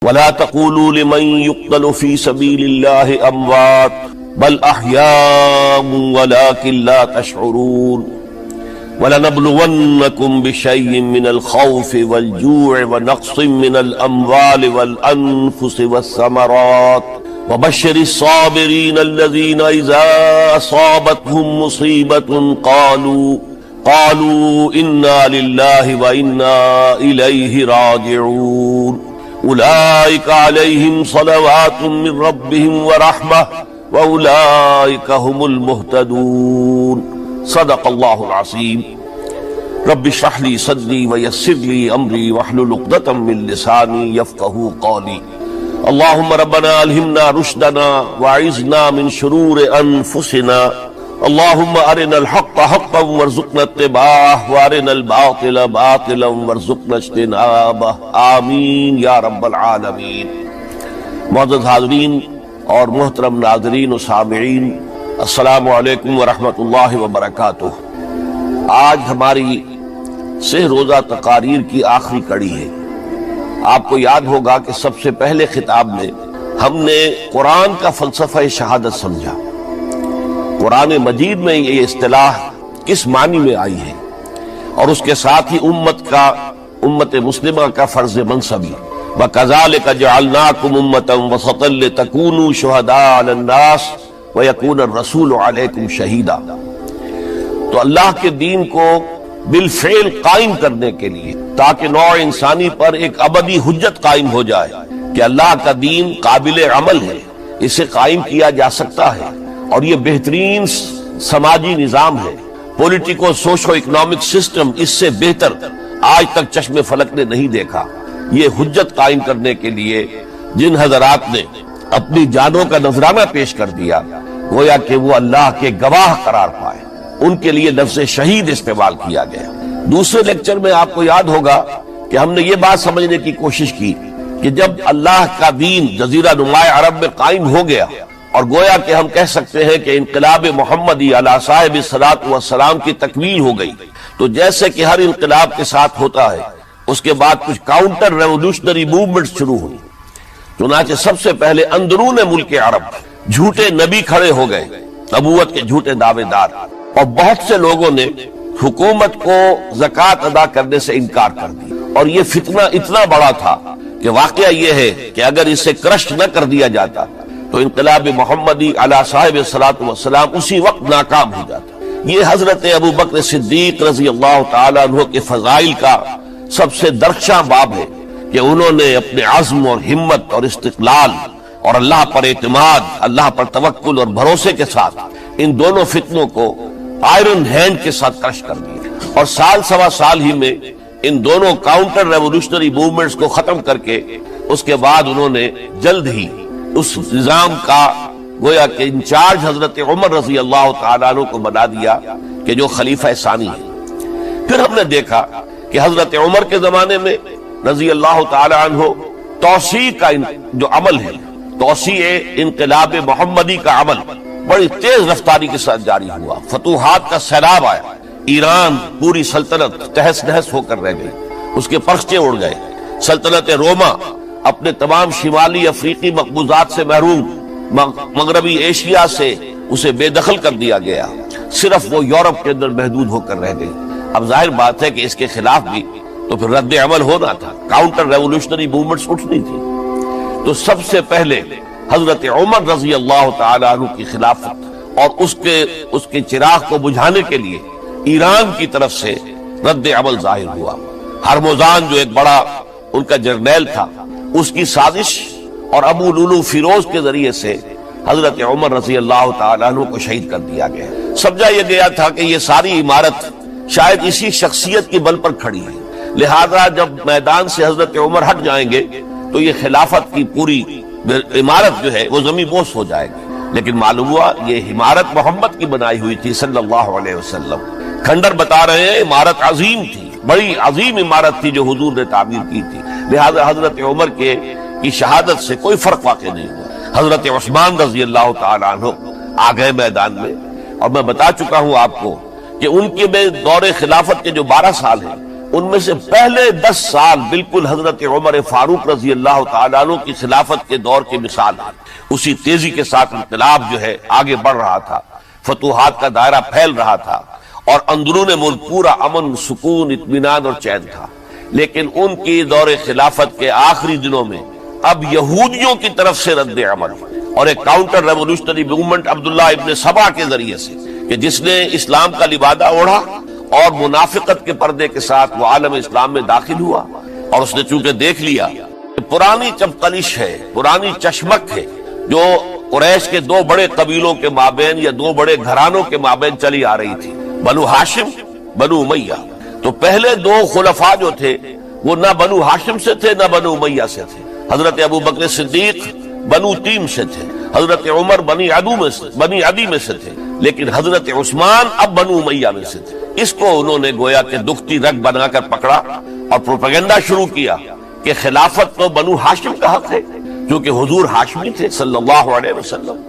ولا تقولوا لمن يقتل في سبيل الله اموات بل احياء ولكن لا تشعرون وَلَنَبْلُوَنَّكُمْ بِشَيْءٍ مِّنَ الْخَوْفِ وَالْجُوعِ وَنَقْصٍ مِّنَ الْأَمْوَالِ وَالْأَنفُسِ وَالثَّمَرَاتِ وَبَشِّرِ الصَّابِرِينَ الَّذِينَ إِذَا أَصَابَتْهُم مُّصِيبَةٌ قَالُوا إِنَّا لِلَّهِ وَإِنَّا إِلَيْهِ رَاجِعُونَ أُولَٰئِكَ عَلَيْهِمْ صَلَوَاتٌ مِّن رَّبِّهِمْ وَرَحْمَةٌ وَأُولَٰئِكَ هُمُ الْمُهْتَدُونَ صدق اللہ العظیم۔ رب اشرح لي صدری ويسر لي امری واحلل عقدۃ من لسانی یفقہوا قولی۔ اللهم ربنا الہمنا رشدنا واعذنا من شرور انفسنا، اللهم ارنا الحق حقا وارزقنا اتباعه وارنا الباطل باطلا وارزقنا اجتنابه، آمین یا رب العالمین۔ معزز حاضرین اور محترم ناظرین و سامعین، السلام علیکم ورحمۃ اللہ وبرکاتہ۔ آج ہماری سہ روزہ تقاریر کی آخری کڑی ہے۔ آپ کو یاد ہوگا کہ سب سے پہلے خطاب میں ہم نے قرآن کا فلسفہ شہادت سمجھا، قرآن مجید میں یہ اصطلاح کس معنی میں آئی ہے، اور اس کے ساتھ ہی امت مسلمہ کا فرض منصبی، وَكَذَلِكَ جَعَلْنَاكُمْ أُمَّةً وَسَطًا لِتَكُونُوا شُهَدَاءَ عَلَى النَّاسِ وَيَكُونَ الرَّسُولُ عَلَيْكُمْ شَهِيدًا۔ تو اللہ کے دین کو بالفعل قائم کرنے کے لیے، تاکہ نوع انسانی پر ایک ابدی حجت قائم ہو جائے کہ اللہ کا دین قابل عمل ہے، اسے قائم کیا جا سکتا ہے، اور یہ بہترین سماجی نظام ہے، پولیٹیکو سوشو اکنامک سسٹم اس سے بہتر آج تک چشم فلک نے نہیں دیکھا۔ یہ حجت قائم کرنے کے لیے جن حضرات نے اپنی جانوں کا نذرانہ پیش کر دیا، گویا کہ وہ اللہ کے گواہ قرار پائے، ان کے لیے لفظ شہید استعمال کیا گیا۔ دوسرے لیکچر میں آپ کو یاد ہوگا کہ ہم نے یہ بات سمجھنے کی کوشش کی کہ جب اللہ کا دین جزیرہ نمائے عرب میں قائم ہو گیا، اور گویا کہ ہم کہہ سکتے ہیں کہ انقلاب محمدی علی صاحب الصلاۃ والسلام کی تکمیل ہو گئی، تو جیسے کہ ہر انقلاب کے ساتھ ہوتا ہے، اس کے بعد کچھ کاؤنٹر ریولوشنری موومنٹ شروع ہوئی۔ چنانچہ سب سے پہلے اندرون ملک عرب جھوٹے نبی کھڑے ہو گئے، نبوت کے جھوٹے دعوے دار، اور بہت سے لوگوں نے حکومت کو زکوٰۃ ادا کرنے سے انکار کر دیا، اور یہ فتنہ اتنا بڑا تھا کہ واقعہ یہ ہے کہ اگر اسے کرش نہ کر دیا جاتا تو انقلاب محمدی علی صاحب الصلاۃ والسلام اسی وقت ناکام ہو جاتا۔ یہ حضرت ابو بکر صدیق رضی اللہ تعالیٰ عنہ کے فضائل کا سب سے درخشاں باب ہے کہ انہوں نے اپنے عزم اور ہمت اور استقلال اور اللہ پر اعتماد، اللہ پر توکل اور بھروسے کے ساتھ ان دونوں فتنوں کو آئرن ہینڈ کے ساتھ کرش کر دیا، اور سال سوا سال ہی میں ان دونوں کاؤنٹر ریولوشنری موومنٹس کو ختم کر کے اس کے بعد انہوں نے جلد ہی اس نظام کا گویا کہ انچارج حضرت عمر رضی اللہ تعالیٰ عنہ کو بنا دیا کہ جو خلیفہ ثانی ہے۔ پھر ہم نے دیکھا کہ حضرت عمر کے زمانے میں رضی اللہ تعالی عنہ توسیع کا جو عمل ہے، توسیع انقلاب محمدی کا عمل بڑی تیز رفتاری کے ساتھ جاری ہوا، فتوحات کا سیلاب آیا، ایران پوری سلطنت تہس نہس ہو کر رہ گئی، اس کے پرچے اڑ گئے، سلطنت روما اپنے تمام شمالی افریقی مقبوضات سے محروم، مغربی ایشیا سے اسے بے دخل کر دیا گیا، صرف وہ یورپ کے اندر محدود ہو کر رہ گئی۔ اب ظاہر بات ہے کہ اس کے خلاف بھی تو پھر رد عمل ہونا تھا، کاؤنٹر ریولوشنری موومنٹس اٹھنی تھی۔ تو سب سے پہلے حضرت عمر رضی اللہ تعالی عنہ کی خلافت اور اس کے چراغ کو بجھانے کے لیے ایران کی طرف سے رد عمل ظاہر ہوا۔ ہرموزان جو ایک بڑا ان کا جرنیل تھا، اس کی سازش اور ابو لولو فیروز کے ذریعے سے حضرت عمر رضی اللہ تعالی عنہ کو شہید کر دیا گیا۔ سمجھا یہ گیا تھا کہ یہ ساری عمارت شاید اسی شخصیت کی بل پر کھڑی ہے، لہذا جب میدان سے حضرت عمر ہٹ جائیں گے تو یہ خلافت کی پوری عمارت جو ہے وہ زمین بوس ہو جائے گی۔ لیکن معلوم ہوا یہ عمارت محمد کی بنائی ہوئی تھی صلی اللہ علیہ وسلم۔ کھنڈر بتا رہے ہیں عمارت عظیم تھی، بڑی عظیم عمارت تھی جو حضور نے تعمیر کی تھی، لہذا حضرت عمر کی شہادت سے کوئی فرق واقع نہیں ہوا۔ حضرت عثمان رضی اللہ تعالیٰ عنہ آ گئے میدان میں، اور میں بتا چکا ہوں آپ کو کہ ان کے دور خلافت کے جو 12 سال ہیں ان میں سے پہلے 10 سال بالکل حضرت عمر فاروق رضی اللہ تعالیٰ عنہ کی خلافت کے دور کی مثال ہے. اسی تیزی کے ساتھ انقلاب جو ہے آگے بڑھ رہا تھا، فتوحات کا دائرہ پھیل رہا تھا، اور اندرون ملک پورا امن، سکون، اطمینان اور چین تھا. لیکن ان کی دور خلافت کے آخری دنوں میں اب یہودیوں کی طرف سے رد عمل اور ایک کاؤنٹر ریولوشنری موومنٹ عبداللہ ابن سبا کے ذریعے سے، کہ جس نے اسلام کا لبادہ اوڑھا اور منافقت کے پردے کے ساتھ وہ عالم اسلام میں داخل ہوا. اور اس نے چونکہ دیکھ لیا کہ پرانی چپقلش ہے، پرانی چشمک ہے جو قریش کے 2 بڑے قبیلوں کے مابین یا 2 بڑے گھرانوں کے مابین چلی آ رہی تھی، بنو ہاشم، بنو امیہ. تو پہلے 2 خلفاء جو تھے وہ نہ بنو ہاشم سے تھے نہ بنو امیہ سے تھے. حضرت ابو بکر صدیق بنو تیم سے تھے، حضرت عمر بنی عدی میں سے تھے، لیکن حضرت عثمان اب بنو امیہ میں سے تھے. اس کو انہوں نے گویا کہ دکھتی رگ بنا کر پکڑا اور پروپیگنڈا شروع کیا کہ خلافت تو بنو ہاشم کا حق ہے، کیونکہ حضور ہاشمی تھے صلی اللہ علیہ وسلم.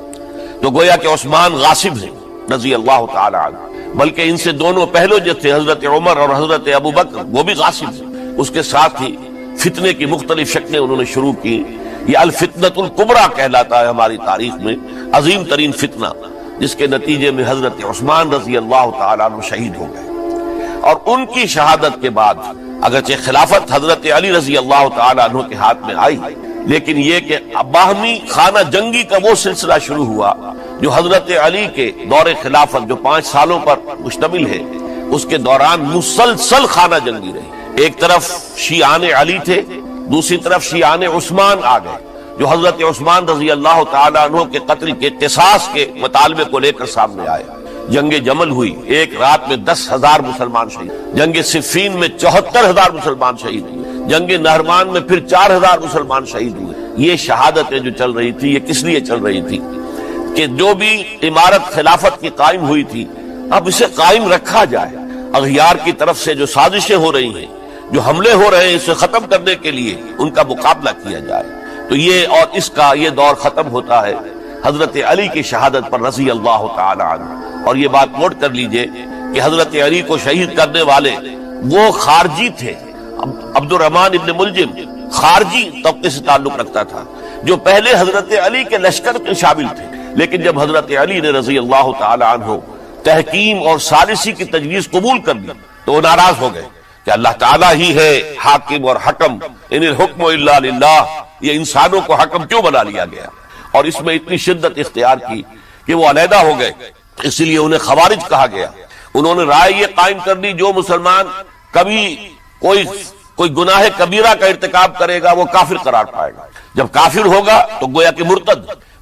تو گویا کہ عثمان غاصب ہیں رضی اللہ تعالی عنہ، بلکہ ان سے دونوں پہلو جو تھے حضرت عمر اور حضرت ابو بکر وہ بھی غاصب ہیں. اس کے ساتھ ہی فتنے کی مختلف شکلیں انہوں نے شروع کی. یہ الفتنۃ الکبریٰ کہلاتا ہے ہماری تاریخ میں، عظیم ترین فتنہ، جس کے نتیجے میں حضرت عثمان رضی اللہ تعالیٰ عنہ شہید ہو گئے. اور ان کی شہادت کے بعد اگرچہ خلافت حضرت علی رضی اللہ تعالیٰ عنہ کے ہاتھ میں آئی، لیکن یہ کہ باہمی خانہ جنگی کا وہ سلسلہ شروع ہوا جو حضرت علی کے دور خلافت جو 5 سالوں پر مشتمل ہے، اس کے دوران مسلسل خانہ جنگی رہی. ایک طرف شیعان علی تھے، دوسری طرف شیعان عثمان آ گئے جو حضرت عثمان رضی اللہ تعالیٰ عنہ کے قتل کے قصاص کے مطالبے کو لے کر سامنے آئے. جنگ جمل ہوئی، ایک رات میں 10,000 مسلمان شہید. جنگ صفین میں 74,000 مسلمان شہید ہوئے. جنگ نہروان میں پھر 4,000 مسلمان شہید ہوئے. یہ شہادتیں جو چل رہی تھی، یہ کس لیے چل رہی تھی کہ جو بھی عمارت خلافت کی قائم ہوئی تھی اب اسے قائم رکھا جائے. اغیار کی طرف سے جو سازشیں ہو رہی ہیں، جو حملے ہو رہے ہیں، اسے ختم کرنے کے لیے ان کا مقابلہ کیا جائے. تو یہ اور اس کا یہ دور ختم ہوتا ہے حضرت علی کی شہادت پر رضی اللہ تعالی عنہ. اور یہ بات نوٹ کر لیجئے کہ حضرت علی کو شہید کرنے والے وہ خارجی تھے. عبد الرحمن ابن ملجم خارجی طبقے سے تعلق رکھتا تھا جو پہلے حضرت علی کے لشکر میں شامل تھے، لیکن جب حضرت علی نے رضی اللہ تعالی عنہ تحکیم اور ثالثی کی تجویز قبول کر لی تو وہ ناراض ہو گئے کہ اللہ تعالیٰ ہی ہے حاکم اور حکم، ان الحکم الا للہ. یہ انسانوں کو حکم کیوں بنا لیا گیا؟ اور اس میں اتنی شدت اختیار کی کہ وہ علیحدہ ہو گئے. اس لیے انہیں خوارج کہا گیا. انہوں نے رائے یہ قائم کر دی جو مسلمان کبھی کوئی گناہ کبیرہ کا ارتکاب کرے گا وہ کافر قرار پائے گا. جب کافر ہوگا تو گویا کہ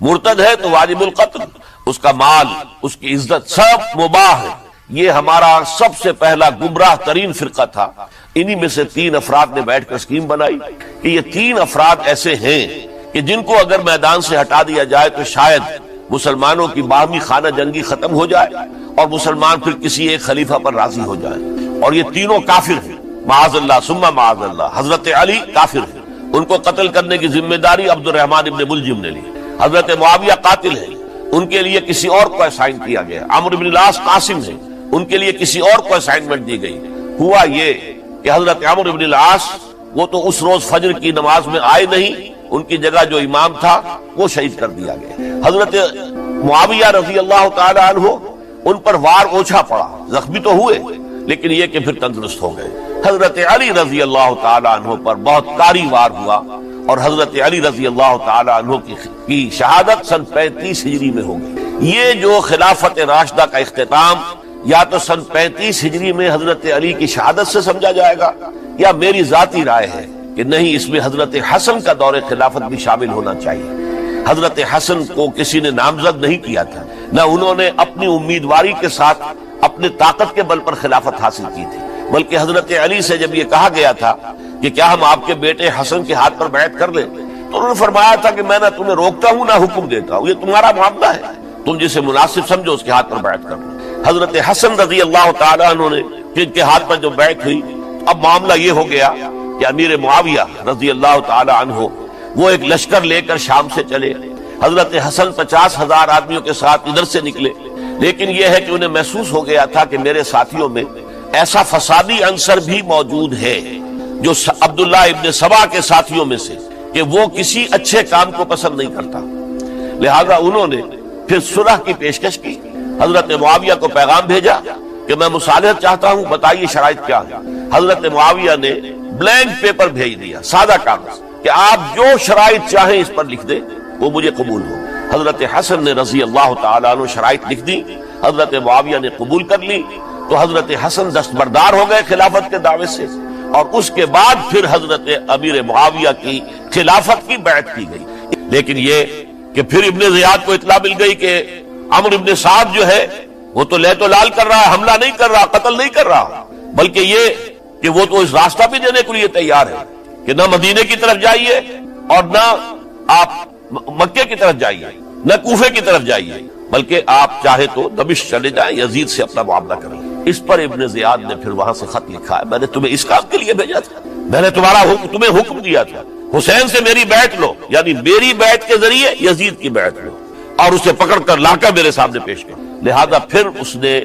مرتد ہے تو واجب القتل، اس کا مال، اس کی عزت سب مباح ہے. یہ ہمارا سب سے پہلا گمراہ ترین فرقہ تھا. انہی میں سے 3 افراد نے بیٹھ کر اسکیم بنائی کہ یہ 3 افراد ایسے ہیں کہ جن کو اگر میدان سے ہٹا دیا جائے تو شاید مسلمانوں کی باہمی خانہ جنگی ختم ہو جائے اور مسلمان پھر کسی ایک خلیفہ پر راضی ہو جائے. اور یہ تینوں کافر ہیں، معاذ اللہ ثم معاذ اللہ. حضرت علی کافر ہیں، ان کو قتل کرنے کی ذمہ داری عبد الرحمن ابن ملجم نے لی. حضرت معاویہ قاتل ہیں، ان کے لیے کسی اور کو اسائن کیا گیا. عمرو بن العاص قاسم ہیں، ان کے لیے کسی اور کو اسائنمنٹ دی گئی. ہوا یہ کہ حضرت عمرو بن العاص وہ تو اس روز فجر کی نماز میں آئے نہیں، ان کی جگہ جو امام تھا وہ شہید کر دیا گیا. حضرت معاویہ رضی اللہ تعالی عنہ ان پر وار اوچھا پڑا، زخمی تو ہوئے لیکن یہ کہ پھر تندرست ہو گئے. حضرت علی رضی اللہ تعالی عنہ پر بہت کاری وار ہوا اور حضرت علی رضی اللہ تعالی عنہ کی شہادت سن 35 ہجری میں ہو گئی. یہ جو خلافت راشدہ کا اختتام یا تو سن 35 ہجری میں حضرت علی کی شہادت سے سمجھا جائے گا، یا میری ذاتی رائے ہے کہ نہیں، اس میں حضرت حسن کا دور خلافت بھی شامل ہونا چاہیے. حضرت حسن کو کسی نے نامزد نہیں کیا تھا، نہ انہوں نے اپنی امیدواری کے ساتھ اپنے طاقت کے بل پر خلافت حاصل کی تھی، بلکہ حضرت علی سے جب یہ کہا گیا تھا کہ کیا ہم آپ کے بیٹے حسن کے ہاتھ پر بیعت کر لیں، تو انہوں نے فرمایا تھا کہ میں نہ تمہیں روکتا ہوں نہ حکم دیتا ہوں، یہ تمہارا معاملہ ہے، تم جسے مناسب سمجھو اس کے ہاتھ پر بیعت کر لو. حضرت حسن رضی اللہ تعالیٰ عنہ نے جن کے ہاتھ پر جو بیعت ہوئی، اب معاملہ یہ ہو گیا کہ امیر معاویہ رضی اللہ تعالیٰ عنہ وہ ایک لشکر لے کر شام سے چلے. حضرت حسن 50,000 آدمیوں کے ساتھ ادھر سے نکلے، لیکن یہ ہے کہ انہیں محسوس ہو گیا تھا کہ میرے ساتھیوں میں ایسا فسادی عنصر بھی موجود ہے جو عبداللہ ابن سبا کے ساتھیوں میں سے، کہ وہ کسی اچھے کام کو پسند نہیں کرتا، لہذا انہوں نے پھر صلح کی پیشکش کی، حضرت معاویہ کو پیغام بھیجا کہ میں مصالحت چاہتا ہوں، بتائیے شرائط کیا ہے۔ حضرت معاویہ نے بلینک پیپر بھیج دیا، سادہ کاغذ، کہ آپ جو شرائط چاہیں اس پر لکھ دیں، وہ مجھے قبول ہو۔ حضرت حسن نے رضی اللہ تعالیٰ عنہ شرائط لکھ دی، حضرت معاویہ نے قبول کر لی، تو حضرت حسن دستبردار ہو گئے خلافت کے دعوے سے، اور اس کے بعد پھر حضرت امیر معاویہ کی خلافت کی بیعت کی گئی۔ لیکن یہ کہ پھر ابن زیاد کو اطلاع مل گئی کہ عمرو ابن سعد جو ہے وہ تو لے تو لال کر رہا ہے، حملہ نہیں کر رہا، قتل نہیں کر رہا، بلکہ یہ کہ وہ تو اس راستہ بھی دینے کے لیے تیار ہے کہ نہ مدینے کی طرف جائیے اور نہ آپ مکے کی طرف جائیے، نہ کوفے کی طرف جائیے، بلکہ آپ چاہے تو دمشق چلے جائیں، یزید سے اپنا معاملہ کریں۔ اس پر ابن زیاد نے پھر وہاں سے خط لکھا ہے، میں نے تمہیں اس کام کے لیے بھیجا تھا، میں نے تمہیں حکم دیا تھا حسین سے میری بیعت لو، یعنی میری بیعت کے ذریعے یزید کی بیعت لو، اور اسے پکڑ کر لا کر میرے سامنے پیش کر۔ لہذا پھر اس نے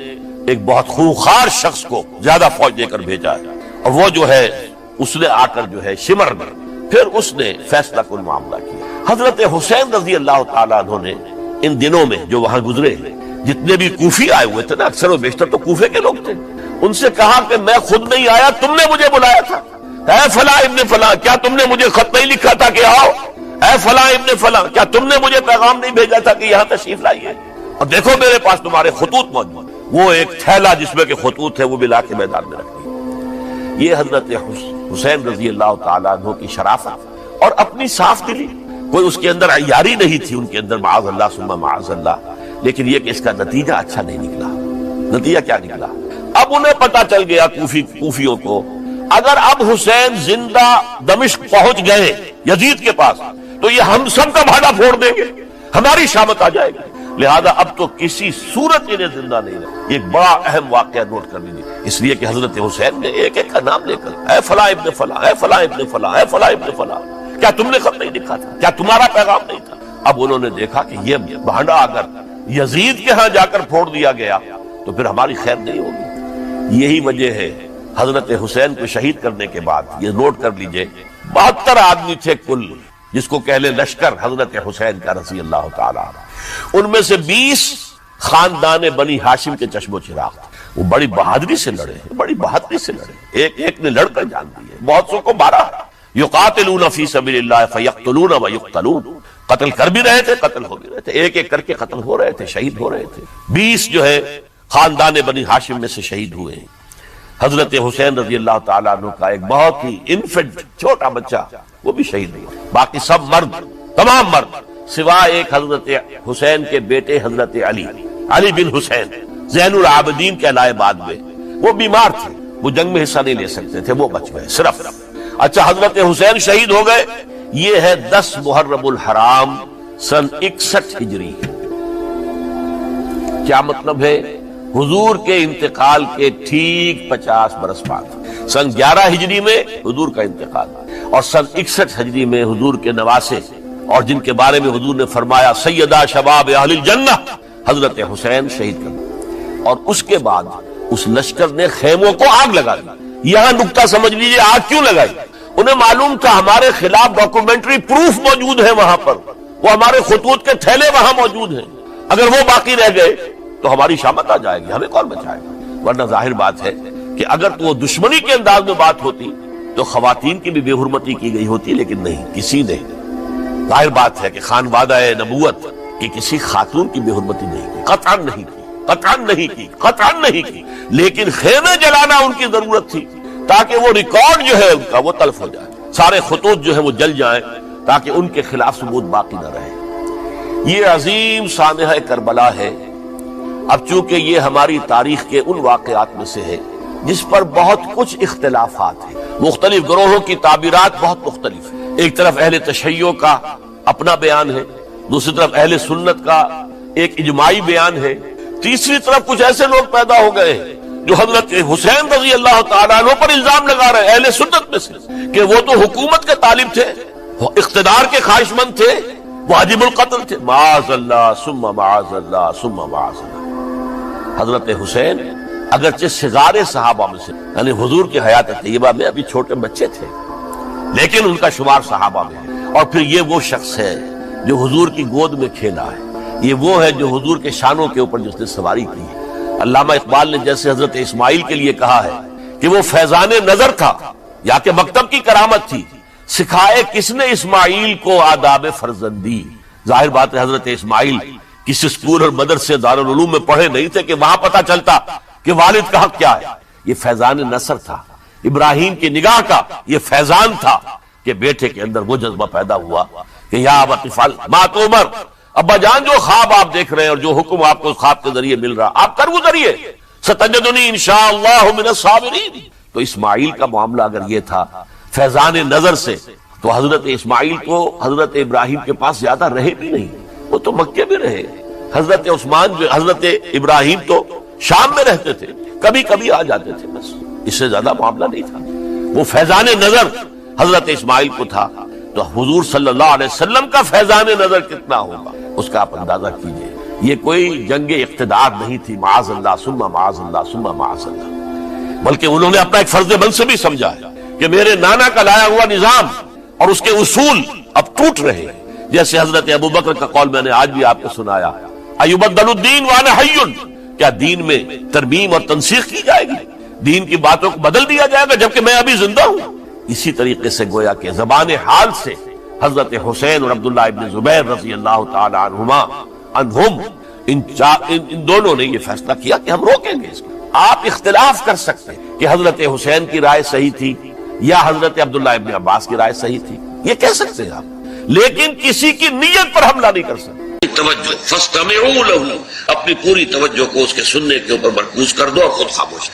ایک بہت خونخوار شخص کو زیادہ فوج دے کر بھیجا، اور وہ جو ہے اس نے آ کر جو ہے شمر میں پھر اس نے فیصلہ کن معاملہ کیا۔ حضرت حسین رضی اللہ تعالیٰ عنہ نے ان دنوں میں جو وہاں گزرے جتنے بھی کوفی آئے ہوئے تھے نا، اکثر و بیشتر تو کوفے کے لوگ تھے، ان سے کہا کہ میں خود نہیں آیا، تم نے مجھے بلایا تھا، اے فلاں ابن فلاں، کیا تم نے مجھے خط نہیں لکھا تھا کہ آؤ؟ اے فلاں ابن فلاں، کیا تم نے مجھے پیغام نہیں بھیجا تھا کہ یہاں تشریف لائیے؟ اور دیکھو میرے پاس تمہارے خطوط موجود ہیں۔ وہ ایک تھیلا جس میں کہ خطوط ہے وہ بھی لا کے میدان میں رکھ دی۔ یہ حضرت حسین رضی اللہ تعالیٰ عنہ کی شرافت اور اپنی صاف دلی، کوئی اس کے اندر عیاری نہیں تھی ان کے اندر، معاذ اللہ ثم معاذ اللہ، لیکن یہ کہ اس کا نتیجہ اچھا نہیں نکلا۔ نتیجہ کیا نکلا؟ اب انہیں پتا چل گیا کوفیوں کو، اگر اب حسین زندہ دمشق پہنچ گئے یزید کے پاس تو یہ ہم سب کا بھاڑا پھوڑ دیں گے، ہماری شامت آ جائے گی، لہذا اب تو کسی صورت انہیں زندہ نہیں رہے۔ ایک بڑا اہم واقعہ نوٹ کر لیجیے، اس لیے کہ حضرت حسین نے ایک ایک کا نام لے کر، اے فلاں ابن فلاں، اے فلاں ابن فلاں، اے فلاں ابن فلاں، کیا تم نے خط نہیں لکھا تھا؟ کیا تمہارا پیغام نہیں تھا؟ اب انہوں نے دیکھا کہ یہ بھانڈا اگر یزید کے ہاں جا کر پھوڑ دیا گیا تو پھر ہماری خیر نہیں ہوگی۔ یہی وجہ ہے حضرت حسین کو شہید کرنے کے بعد، یہ نوٹ کر لیجئے، 72 آدمی تھے کل، جس کو کہہ لیں لشکر حضرت حسین کا رضی اللہ تعالیٰ عنہ، ان میں سے 20 خاندان بنی ہاشم کے چشم و چراغ، وہ بڑی بہادری سے لڑے، بڑی بہادری سے لڑے، ایک ایک نے لڑ کر جان دی ہے، بہت سو کو مارا۔ یقاتلون فی سبیل اللہ فیقتلون ویقتلون، قتل کر بھی رہے تھے، قتل ہو بھی رہے تھے، ایک ایک کر کے قتل ہو رہے تھے، شہید ہو رہے تھے۔ 20 جو ہے خاندان بنی ہاشم میں سے شہید ہوئے ہیں۔ حضرت حسین رضی اللہ تعالیٰ عنہ کا ایک بہت ہی انفنٹ چھوٹا بچہ وہ بھی شہید ہوا، باقی سب مرد، تمام مرد، سوائے ایک حضرت حسین کے بیٹے حضرت علی بن حسین زین العابدین کہلائے بعد میں، وہ بیمار تھے، وہ جنگ میں حصہ نہیں لے سکتے تھے، وہ بچ گئے صرف۔ اچھا، حضرت حسین شہید ہو گئے، یہ ہے 10 محرم الحرام سن 61 ہجری۔ کیا مطلب ہے؟ حضور کے انتقال کے ٹھیک 50 برس بعد سن 11 ہجری میں حضور کا انتقال، اور سن 61 ہجری میں حضور کے نواسے اور جن کے بارے میں حضور نے فرمایا سیدہ شباب اہل الجنہ، حضرت حسین شہید کر دیا۔ اور اس کے بعد اس لشکر نے خیموں کو آگ لگا دی۔ یہاں نکتہ سمجھ لیجیے، آگ کیوں لگائی؟ انہیں معلوم تھا ہمارے خلاف ڈاکومنٹری پروف موجود ہے وہاں پر، وہ ہمارے خطوط کے تھیلے وہاں موجود ہیں، اگر وہ باقی رہ گئے تو ہماری شامت آ جائے گی، ہمیں کون بچائے گا؟ ورنہ ظاہر بات ہے کہ اگر تو وہ دشمنی کے انداز میں بات ہوتی تو خواتین کی بھی بے حرمتی کی گئی ہوتی، لیکن نہیں، کسی نے، ظاہر بات ہے کہ خانوادہ نبوت کی کسی خاتون کی بے حرمتی نہیں کی، قطعاً نہیں کی، قطعاً نہیں کی، قطعاً نہیں کی، لیکن خیمے جلانا ان کی ضرورت تھی تاکہ وہ ریکارڈ جو ہے ان کا وہ تلف ہو جائے، سارے خطوط جو ہے وہ جل جائیں تاکہ ان کے خلاف ثبوت باقی نہ رہے۔ یہ عظیم سانحہ کربلا ہے۔ اب چونکہ یہ ہماری تاریخ کے ان واقعات میں سے ہے جس پر بہت کچھ اختلافات ہیں، مختلف گروہوں کی تعبیرات بہت مختلف ہیں، ایک طرف اہل تشیع کا اپنا بیان ہے، دوسری طرف اہل سنت کا ایک اجماعی بیان ہے، تیسری طرف کچھ ایسے لوگ پیدا ہو گئے ہیں جو حضرت حسین رضی اللہ تعالیٰ عنہ پر الزام لگا رہے ہیں اہل سنت میں سے کہ وہ تو حکومت کے طالب تھے، اقتدار کے خواہش مند تھے، واجب القتل تھے۔ معاذ اللہ ثم معاذ اللہ ثم معاذ اللہ۔ حضرت حسین اگرچہ صغار صحابہ میں سے، یعنی حضور کی حیات طیبہ میں ابھی چھوٹے بچے تھے، لیکن ان کا شمار صحابہ میں ہے۔ اور پھر یہ وہ شخص ہے جو حضور کی گود میں کھیلا ہے، یہ وہ ہے جو حضور کے شانوں کے اوپر جس نے سواری کی ہے۔ علامہ اقبال نے جیسے حضرت اسماعیل کے لیے کہا ہے کہ وہ فیضان نظر تھا یا کہ مکتب کی کرامت تھی، سکھائے کس نے اسماعیل کو آداب فرزندی۔ ظاہر بات ہے حضرت اسماعیل کسی اسکول اور مدرسے دارالعلوم میں پڑھے نہیں تھے کہ وہاں پتہ چلتا کہ والد کا حق کیا ہے۔ یہ فیضان نصر تھا، ابراہیم کی نگاہ کا یہ فیضان تھا کہ بیٹے کے اندر وہ جذبہ پیدا ہوا کہ یا ابت افعل ما تؤمر، ابا جان جو خواب آپ دیکھ رہے ہیں اور جو حکم آپ کو خواب کے ذریعے مل رہا آپ کر گزریے، ستجدنی انشاءاللہ من الصابرین۔ تو اسماعیل کا معاملہ اگر یہ تھا فیضان نظر سے، تو حضرت اسماعیل کو حضرت ابراہیم کے پاس زیادہ رہے بھی نہیں، وہ تو مکے میں رہے۔ حضرت عثمان جو حضرت ابراہیم تو شام میں رہتے تھے، کبھی کبھی آ جاتے تھے، بس اس سے زیادہ معاملہ نہیں تھا۔ وہ فیضان نظر حضرت اسماعیل کو تھا، تو حضور صلی اللہ علیہ وسلم کا فیضان نظر کتنا ہوگا اس کا آپ اندازہ کیجئے۔ یہ کوئی جنگ اقتدار نہیں تھی، معاذ اللہ ثم معاذ اللہ ثم معاذ اللہ، بلکہ انہوں نے اپنا ایک فرض منصبی سمجھا ہے کہ میرے نانا کا لایا ہوا نظام اور اس کے اصول اب ٹوٹ رہے ہیں۔ جیسے حضرت ابو بکر کا قول میں نے آج بھی آپ کو سنایا، ایبدل الدین وانا حی، کیا دین میں ترمیم اور تنسیخ کی جائے گی، دین کی باتوں کو بدل دیا جائے گا جبکہ میں ابھی زندہ ہوں۔ اسی طریقے سے گویا کہ زبان حال سے حضرت حسین اور عبداللہ ابن زبیر رضی اللہ تعالی عنہم ان دونوں نے یہ فیصلہ کیا کہ ہم روکیں گے اس کو۔ آپ اختلاف کر سکتے ہیں کہ حضرت حسین کی رائے صحیح تھی یا حضرت عبداللہ ابن عباس کی رائے صحیح تھی، یہ کہہ سکتے ہیں آپ، لیکن کسی کی نیت پر حملہ نہیں کر سکتے۔ توجہ فاستمعوا له، اپنی پوری توجہ کو اس کے سننے کے اوپر مرکوز کر دو اور خود خاموش۔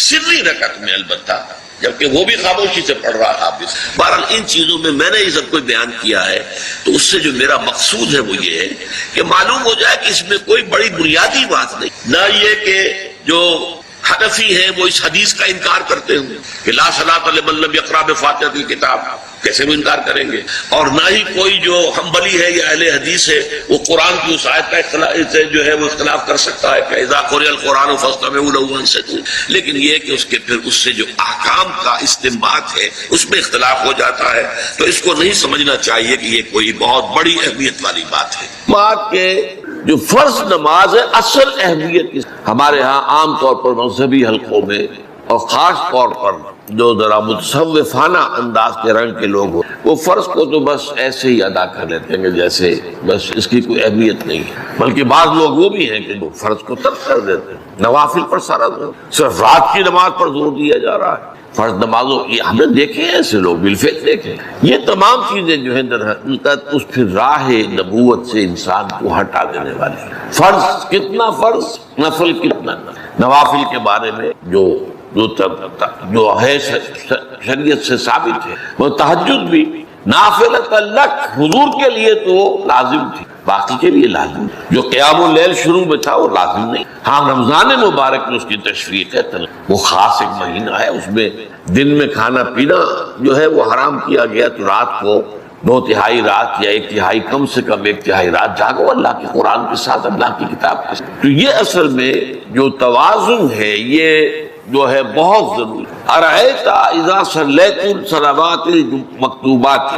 سری رکعت میں البتہ، جبکہ وہ بھی خاموشی سے پڑھ رہا حافظ۔ بہرحال ان چیزوں میں میں نے یہ سب کچھ بیان کیا ہے، تو اس سے جو میرا مقصود ہے وہ یہ ہے کہ معلوم ہو جائے کہ اس میں کوئی بڑی بنیادی بات نہیں، نہ یہ کہ جو حنفی ہیں وہ اس حدیث کا انکار کرتے ہوں کہ لا صلاۃ لمن لم یقرأ بفاتحۃ الکتاب، کیسے بھی انکار کریں گے، اور نہ ہی کوئی جو حنبلی ہے یا اہل حدیث ہے وہ قرآن کی اس آیت کا اختلاف جو ہے وہ اختلاف کر سکتا ہے کہ اذا قرئ القرآن فاستمعوا له وانصتوا، لیکن یہ کہ اس کے پھر اس سے جو احکام کا استنباط ہے اس میں اختلاف ہو جاتا ہے، تو اس کو نہیں سمجھنا چاہیے کہ یہ کوئی بہت بڑی اہمیت والی بات ہے۔ بات کہ جو فرض نماز ہے اصل اہمیت ہمارے ہاں عام طور پر مذہبی حلقوں میں اور خاص طور پر جو ذرا متصوفانہ انداز کے رنگ کے لوگ ہو، وہ فرض کو تو بس ایسے ہی ادا کر لیتے ہیں جیسے بس اس کی کوئی اہمیت نہیں ہے، بلکہ بعض لوگ وہ بھی ہیں کہ وہ فرض کو ترک کر دیتے ہیں، نوافل پر سارا زور، صرف رات کی نماز پر زور دیا جا رہا ہے، فرض نمازوں یہ ہم نے دیکھے ہیں ایسے لوگ بالفعل دیکھے۔ یہ تمام چیزیں جو ہیں در حقیقت اس پھر راہ نبوت سے انسان کو ہٹا دینے والی۔ فرض کتنا فرض، نفل کتنا نفل۔ نوافل کے بارے میں جو ہے شریعت سے ثابت ہے، وہ تہجد بھی نافلۃ لک، حضور کے لیے تو لازم تھی، باقی کے لیے لازم، جو قیام اللیل شروع میں تھا وہ لازم نہیں۔ ہاں رمضان مبارک میں اس کی تشریق ہے، وہ خاص ایک مہینہ ہے، اس میں دن میں کھانا پینا جو ہے وہ حرام کیا گیا، تو رات کو 2/3 رات یا 1/3 کم سے کم 1/3 رات جاگو اللہ کے قرآن کے ساتھ، اللہ کی کتاب کے ساتھ۔ تو یہ اصل میں جو توازن ہے یہ جو ہے بہت ضروری۔ ارأیت اذا صلیت الصلوات المکتوبات،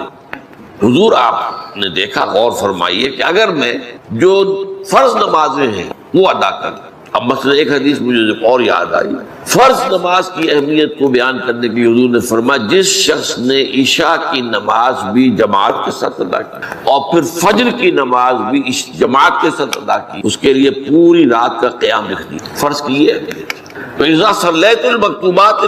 حضور آپ نے دیکھا، غور فرمائیے کہ اگر میں جو فرض نمازیں ہیں وہ ادا کروں، اب مثلا ایک حدیث مجھے اور یاد آئی، فرض نماز کی اہمیت کو بیان کرنے کے لیے حضور نے فرمایا جس شخص نے عشاء کی نماز بھی جماعت کے ساتھ ادا کی اور پھر فجر کی نماز بھی جماعت کے ساتھ ادا کی، اس کے لیے پوری رات کا قیام لکھ دیا، فرض کی ہے۔ تو اذا صلیت المکتوبات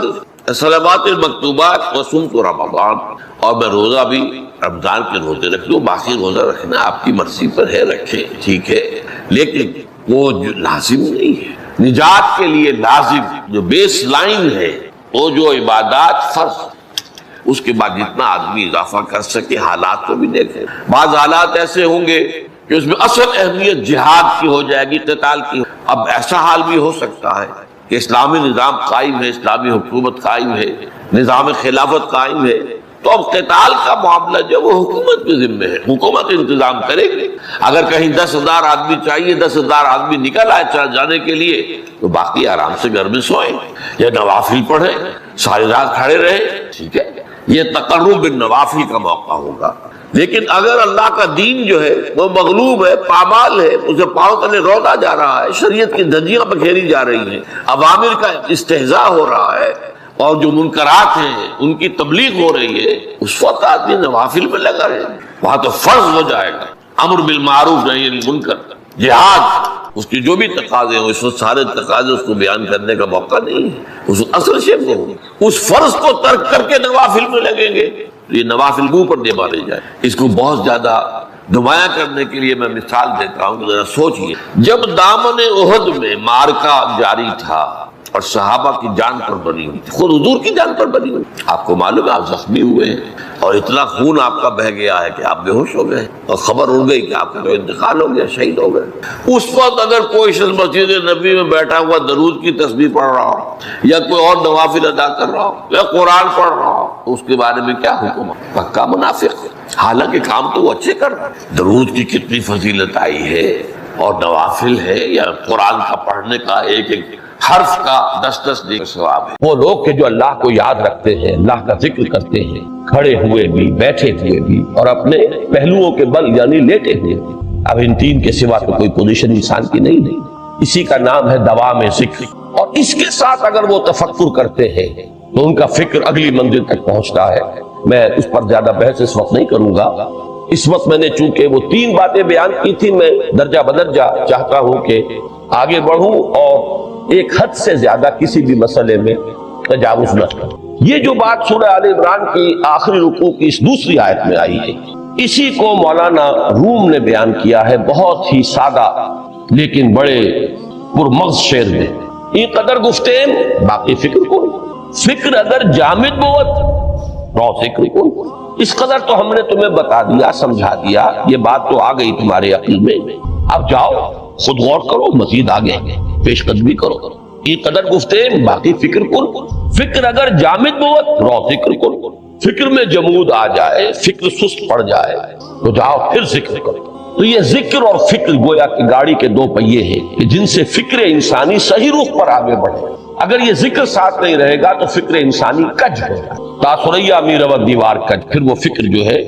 صلوات المکتوبات وصمت رمضان، اور میں روزہ بھی رمضان کے روزے رکھ لوں، باقی روزہ رکھنا آپ کی مرضی پر ہے، رکھیں ٹھیک ہے، لیکن وہ جو لازم نہیں ہے۔ نجات کے لیے لازم جو بیس لائن ہے وہ جو عبادات فرض، اس کے بعد جتنا آدمی اضافہ کر سکے، حالات کو بھی دیکھیں۔ بعض حالات ایسے ہوں گے کہ اس میں اصل اہمیت جہاد کی ہو جائے گی، قتال کی۔ اب ایسا حال بھی ہو سکتا ہے کہ اسلامی نظام قائم ہے، اسلامی حکومت قائم ہے، نظام خلافت قائم ہے، تو اب قتال کا معاملہ جو وہ حکومت کے ذمہ ہے، حکومت انتظام کرے گی۔ اگر کہیں 10,000 آدمی چاہیے، 10,000 آدمی نکل آئے جانے کے لیے، تو باقی آرام سے گھر میں سوئیں یا نوافل پڑھیں، ساری رات کھڑے رہے، ٹھیک ہے، یہ تقرب بالنوافل کا موقع ہوگا۔ لیکن اگر اللہ کا دین جو ہے وہ مغلوب ہے، پامال ہے، اسے پاؤں تلے روتا جا رہا ہے، شریعت کی دھجیاں بکھیری جا رہی ہیں، عوامر کا استہزاء ہو رہا ہے، اور جو منکرات ہیں ان کی تبلیغ ہو رہی ہے، اس وقت آدمی نوافل میں لگا رہے، وہاں تو فرض ہو جائے گا امر بالمعروف نہی عن المنکر، جہاد، اس کی جو بھی تقاضے ہوں، اس وقت سارے تقاضے اس کو بیان کرنے کا موقع نہیں ہے، اس اصل شے کو، اس فرض کو ترک کر کے نوافل میں لگیں گے، یہ نوافل منہ پر دے مارے جائے۔ اس کو بہت زیادہ نمایاں کرنے کے لیے میں مثال دیتا ہوں، ذرا سوچئے، جب دامن احد میں معرکہ جاری تھا اور صحابہ کی جان پر بنی ہوئی تھی، خود حضور کی جان پر بنی ہوئی، آپ کو معلوم ہے آپ زخمی ہوئے ہیں اور اتنا خون آپ کا بہہ گیا ہے کہ آپ بے ہوش ہو گئے اور خبر اڑ گئی کہ آپ کا انتقال ہو گیا، شہید ہو گئے۔ اس وقت اگر کوئی شخص مسجد نبی میں بیٹھا ہوا درود کی تسبیح پڑھ رہا ہو یا کوئی اور نوافل ادا کر رہا ہو یا قرآن پڑھ رہا ہو، تو اس کے بارے میں کیا حکم ہے؟ پکا منافق ہے، حالانکہ کام تو وہ اچھے کر رہا ہے۔ درود کی کتنی فضیلت آئی ہے، اور نوافل ہے یا قرآن کا پڑھنے کا ایک ایک حرف کا 10 ثواب ہے۔ وہ لوگ کہ جو اللہ کو یاد رکھتے ہیں، اللہ کا ذکر کرتے ہیں، کھڑے ہوئے بھی، بیٹھے ہوئے بھی، اور اپنے پہلوؤں کے بل یعنی لیٹے ہوئے بھی۔ اب ان تین کے سوا تو کوئی پوزیشن انسان کی نہیں، اسی کا نام ہے دوام ذکر۔ اور اس کے ساتھ اگر وہ تفکر کرتے ہیں تو ان کا فکر اگلی منزل تک پہنچتا ہے۔ میں اس پر زیادہ بحث اس وقت نہیں کروں گا، اس وقت میں نے چونکہ وہ 3 باتیں بیان کی تھی، میں درجہ بدرجہ چاہتا ہوں کہ آگے بڑھوں اور ایک حد سے زیادہ کسی بھی مسئلے میں تجاوز نہ کروں۔ یہ جو بات سورہ آل عمران کی آخری رکوع کی اس دوسری آیت میں آئی ہے، اسی کو مولانا روم نے بیان کیا ہے بہت ہی سادہ لیکن بڑے پرمغز شعر میں۔ یہ قدر گفتیم باقی فکر کون، فکر اگر جامد بوت رو فکر کون۔ اس قدر تو ہم نے تمہیں بتا دیا، سمجھا دیا، یہ بات تو آ گئی تمہارے عقل میں، اب جاؤ خود غور کرو، مزید آگے پیش قدمی کرو۔ یہ قدر گفتے باقی فکر کن، فکر اگر جامد بوت رو فکر کن، فکر میں جمود آ جائے، فکر سست پڑ جائے تو جاؤ پھر ذکر کرو۔ تو یہ ذکر اور فکر گویا کہ گاڑی کے 2 پہیے ہیں کہ جن سے فکر انسانی صحیح رخ پر آگے بڑھے۔ اگر یہ ذکر ساتھ نہیں رہے گا تو فکر انسانی کج ہو جائے، تاثریا میر و دیوار کج، پھر وہ فکر جو ہے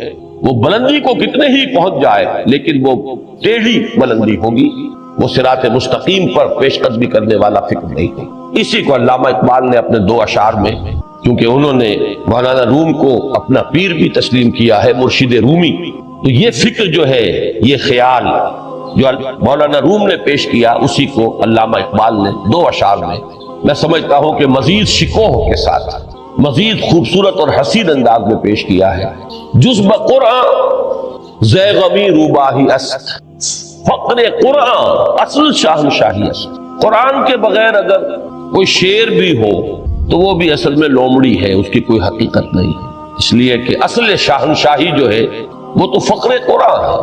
وہ بلندی کو کتنے ہی پہنچ جائے لیکن وہ ٹیڑھی بلندی ہوگی، وہ صراط مستقیم پر پیش قدمی کرنے والا فکر نہیں ہے۔ اسی کو علامہ اقبال نے اپنے 2 اشعار میں، کیونکہ انہوں نے مولانا روم کو اپنا پیر بھی تسلیم کیا ہے، مرشد رومی، تو یہ فکر جو ہے، یہ خیال جو مولانا روم نے پیش کیا، اسی کو علامہ اقبال نے 2 اشعار میں سمجھتا ہوں کہ مزید شکوہ کے ساتھ، مزید خوبصورت اور حسین انداز میں پیش کیا ہے۔ جز بقرآن زے غمی روباہی است، فقر قرآن اصل شاہنشاہی است۔ قرآن کے بغیر اگر کوئی شعر بھی ہو تو وہ بھی اصل میں لومڑی ہے، اس کی کوئی حقیقت نہیں ہے، اس لیے کہ اصل شاہنشاہی جو ہے وہ تو فقر قرآن ہے۔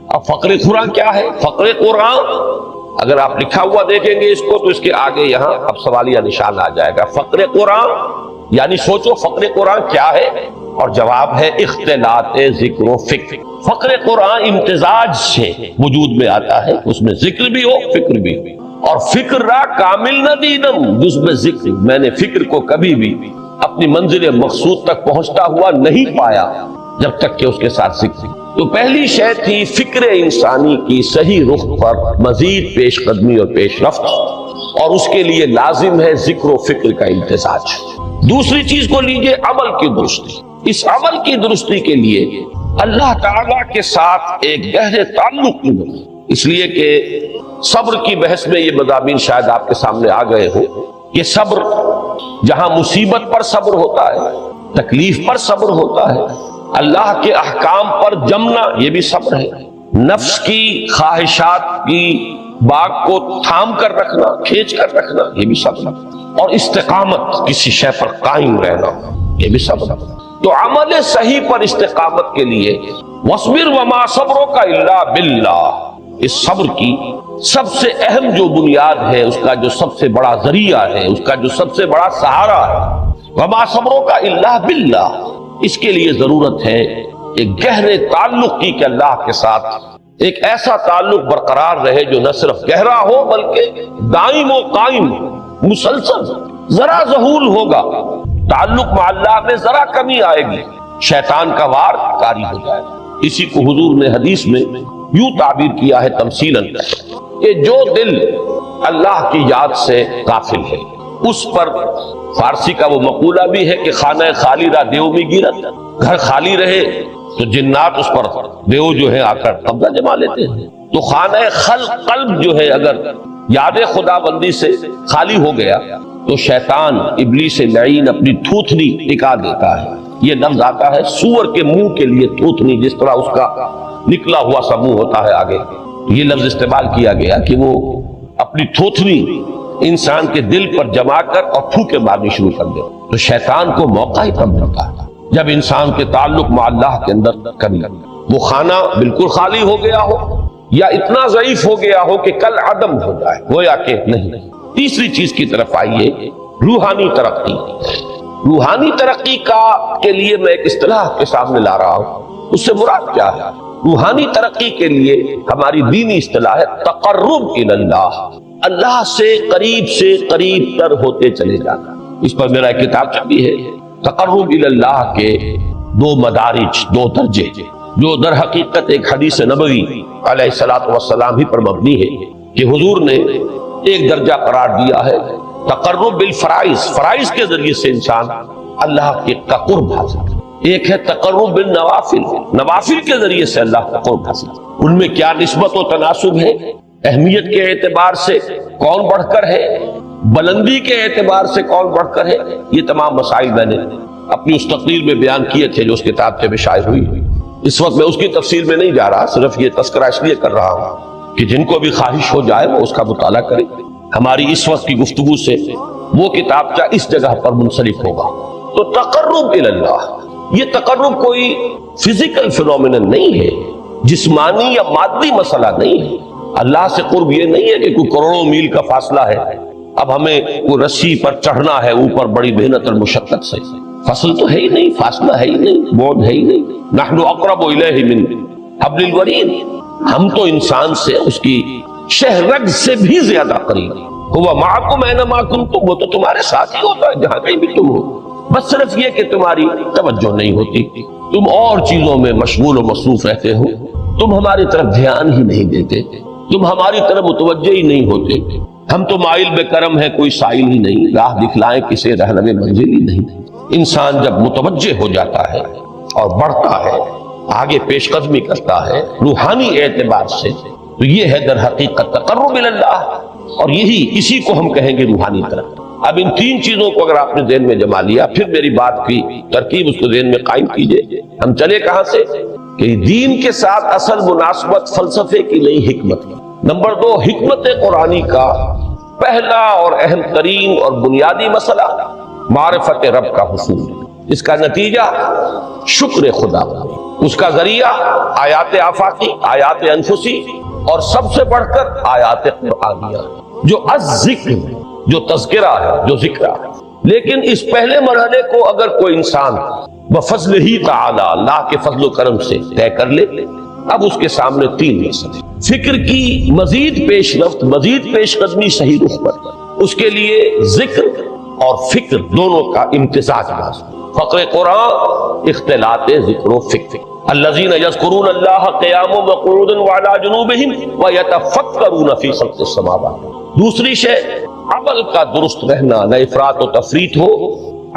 اب فقر قرآن کیا ہے؟ فقر قرآن اگر آپ لکھا ہوا دیکھیں گے اس کو تو اس کے آگے یہاں اب سوالیہ نشان آ جائے گا۔ فقر قرآن یعنی سوچو فقر قرآن کیا ہے، اور جواب ہے اختلاط ذکر و فکر۔ فقر قرآن امتزاج سے وجود میں آتا ہے، اس میں ذکر بھی ہو فکر بھی ہو۔ اور فکر را کامل نہ دیدم جز میں ذکر، میں نے فکر کو کبھی بھی اپنی منزل مقصود تک پہنچتا ہوا نہیں پایا جب تک کہ اس کے ساتھ ذکر۔ تو پہلی شے تھی فکر انسانی کی صحیح رخ پر مزید پیش قدمی اور پیش رفت، اور اس کے لیے لازم ہے ذکر و فکر کا امتزاج۔ دوسری چیز کو لیجئے عمل کی درستی۔ اس عمل کی درستی کے لیے اللہ تعالیٰ کے ساتھ ایک گہرے تعلق کی ضرورت، اس لیے کہ صبر کی بحث میں یہ مضامین شاید آپ کے سامنے آ گئے ہو کہ صبر جہاں مصیبت پر صبر ہوتا ہے، تکلیف پر صبر ہوتا ہے، اللہ کے احکام پر جمنا یہ بھی صبر ہے، نفس کی خواہشات کی باغ کو تھام کر رکھنا، کھینچ کر رکھنا یہ بھی صبر ہے، اور استقامت کسی شے پر قائم رہنا یہ بھی صبر ہے۔ تو عمل صحیح پر استقامت کے لیے وَاصْبِرْ وَمَا صَبْرُكَ إِلَّا بِاللَّهِ، اس صبر کی سب سے اہم جو بنیاد ہے، اس کا جو سب سے بڑا ذریعہ ہے، اس کا جو سب سے بڑا سہارا ہے، وَمَا صَبْرُكَ إِلَّا بِاللَّهِ، اس کے لیے ضرورت ہے ایک گہرے تعلق کی کہ اللہ کے ساتھ ایک ایسا تعلق برقرار رہے جو نہ صرف گہرا ہو بلکہ دائم و قائم مسلسل. ذرا ظہول ہوگا تعلق مع اللہ میں ذرا کمی آئے گی شیطان کا وار کاری ہو جائے. اسی کو حضور نے حدیث میں یوں تعبیر کیا ہے تمثیلاً کہ جو دل اللہ کی یاد سے غافل ہے اس پر فارسی کا وہ مقولہ بھی ہے کہ خانہ خالی را دیو میں گیرت. گھر خالی رہے تو جنات اس پر دیو جو ہے آ کر قبضہ جما لیتے ہیں. تو خانہ قلب جو ہے اگر یاد خدا بندی سے خالی ہو گیا تو شیطان ابلیس لعین اپنی تھوتنی ٹکا دیتا ہے. یہ لفظ آتا ہے سور کے منہ کے لیے تھوتنی، جس طرح اس کا نکلا ہوا سا منہ ہوتا ہے آگے. یہ لفظ استعمال کیا گیا کہ وہ اپنی تھوتنی انسان کے دل پر جما کر اور پھونکے مارنی شروع کر دے. تو شیطان کو موقع ہی تب ملتا ہے جب انسان کے تعلق مع اللہ کے اندر کمی، وہ خانہ بالکل خالی ہو گیا ہو یا اتنا ضعیف ہو گیا ہو کہ کل عدم ہو جائے، گویا کہ نہیں. تیسری چیز کی طرف آئیے، روحانی ترقی. روحانی ترقی کے لیے میں ایک اصطلاح کے سامنے لا رہا ہوں. اس سے مراد کیا ہے؟ روحانی ترقی کے لیے ہماری دینی اصطلاح ہے تقرب الی اللہ، اللہ سے قریب تر ہوتے چلے جانا. اس پر میرا ایک کتاب بھی ہے. تقرب الی اللہ کے دو مدارج، دو درجے، جو در حقیقت ایک حدیث نبوی علیہ الصلوۃ والسلام ہی پر مبنی ہے کہ حضور نے ایک درجہ قرار دیا ہے تقرب بالفرائض، فرائض کے ذریعے سے انسان اللہ کے قرب حاصل کرے. ایک ہے تقرب بالنوافل، نوافل کے ذریعے سے اللہ کا قرب حاصل. ان میں کیا نسبت و تناسب ہے؟ اہمیت کے اعتبار سے کون بڑھ کر ہے، بلندی کے اعتبار سے کون بڑھ کر ہے، یہ تمام مسائل میں نے اپنی اس تقریر میں بیان کیے تھے جو اس کتاب سے شائع ہوئی. اس وقت میں اس کی تفصیل میں نہیں جا رہا، صرف یہ تذکرہ اس لیے کر رہا ہوں کہ جن کو بھی خواہش ہو جائے وہ اس کا مطالعہ کرے. ہماری اس وقت کی گفتگو سے وہ کتابچہ اس جگہ پر منسلک ہوگا. تو تقرب الی اللہ، یہ تقرب کوئی فزیکل فینومینن نہیں ہے، جسمانی یا مادی مسئلہ نہیں ہے. اللہ سے قرب یہ نہیں ہے کہ کوئی کروڑوں میل کا فاصلہ ہے، اب ہمیں کوئی رسی پر چڑھنا ہے اوپر بڑی محنت اور مشقت سے. فصل تو ہے ہی نہیں، فاصلہ ہے ہی نہیں، بعد ہے ہی نہیں. نحن اقرب الیہ من حبل الورید، ہم تو انسان سے اس کی شہرگ سے بھی زیادہ قریب. ہوا معکم اینما کنتم، وہ تو تمہارے ساتھ ہی ہوتا ہے جہاں کہیں بھی تم ہو. بس صرف یہ کہ تمہاری توجہ نہیں ہوتی، تم اور چیزوں میں مشغول و مصروف رہتے ہو، تم ہماری طرف دھیان ہی نہیں دیتے، تم ہماری طرف متوجہ ہی نہیں ہوتے. ہم تو مائل بے کرم ہے، کوئی سائل ہی نہیں، راہ دکھلائیں کسے رہنمے منزل ہی نہیں. انسان جب متوجہ ہو جاتا ہے اور بڑھتا ہے، آگے پیش قدمی کرتا ہے روحانی اعتبار سے، تو یہ ہے در حقیقت تقرب الی اللہ، اور اسی کو ہم کہیں گے روحانی ترقی. اب ان تین چیزوں کو اگر آپ نے ذہن میں جما لیا، پھر میری بات کی ترکیب اس کو ذہن میں قائم کیجئے. ہم چلے کہاں سے؟ کہ دین کے ساتھ اصل مناسبت فلسفے کی نہیں، حکمت کی. نمبر 2، حکمت قرآنی کا پہلا اور اہم ترین اور بنیادی مسئلہ معرفت رب کا حصول. اس کا نتیجہ شکر خدا، اس کا ذریعہ آیات آفاقی، آیات انفسی، اور سب سے بڑھ کر آیات قرآنیہ جو الذکر، جو تذکرہ ہے، جو ذکر ہے. لیکن اس پہلے مرحلے کو اگر کوئی انسان بفضل ہی تعالی، اللہ کے فضل و کرم سے طے کر لے، اب اس کے سامنے تین مسئلے. فکر کی مزید پیش رفت، مزید پیش قدمی صحیح رخ پر، اس کے لیے ذکر اور فکر دونوں کا امتزاج لازم. فقر قرآن اختلاط ذکر و فکر. الذین یذکرون اللہ قیاما وقعودا وعلی جنوبہم ویتفکرون فی خلق السماوات. دوسری شے عمل کا درست رہنا، نہ افراط و تفریط ہو،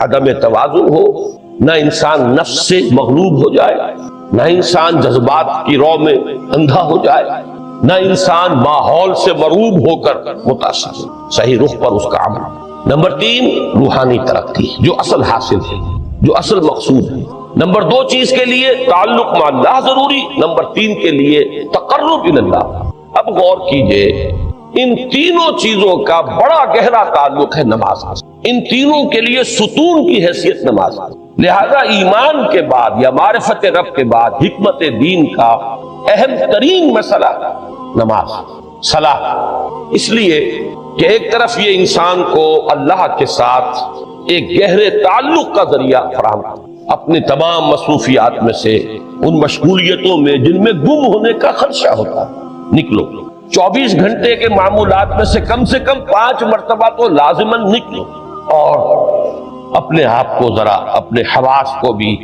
عدم توازن ہو، نہ انسان نفس سے مغلوب ہو جائے، نہ انسان جذبات کی رو میں اندھا ہو جائے، نہ انسان ماحول سے مرعوب ہو کر متاثر ہو. صحیح رخ پر اس کا عمل. نمبر 3، روحانی ترقی جو اصل حاصل ہے، جو اصل مقصود ہے. نمبر 2 چیز کے لیے تعلق مع اللہ ضروری، نمبر 3 کے لیے تقرب الی اللہ. اب غور کیجئے، ان تینوں چیزوں کا بڑا گہرا تعلق ہے نماز. ان تینوں کے لیے ستون کی حیثیت نماز. لہذا ایمان کے بعد یا معرفت رب کے بعد حکمت دین کا اہم ترین مسئلہ نماز، صلاۃ. اس لیے کہ ایک طرف یہ انسان کو اللہ کے ساتھ ایک گہرے تعلق کا ذریعہ فراہم کرتا، اپنے تمام مصروفیات میں سے، ان مشغولیتوں میں جن میں گم ہونے کا خدشہ ہوتا ہے، نکلو۔ 24 گھنٹے کے معمولات میں سے کم 5 مرتبہ تو لازماً نکلو، اور اپنے آپ کو ذرا، اپنے حواس کو بھی،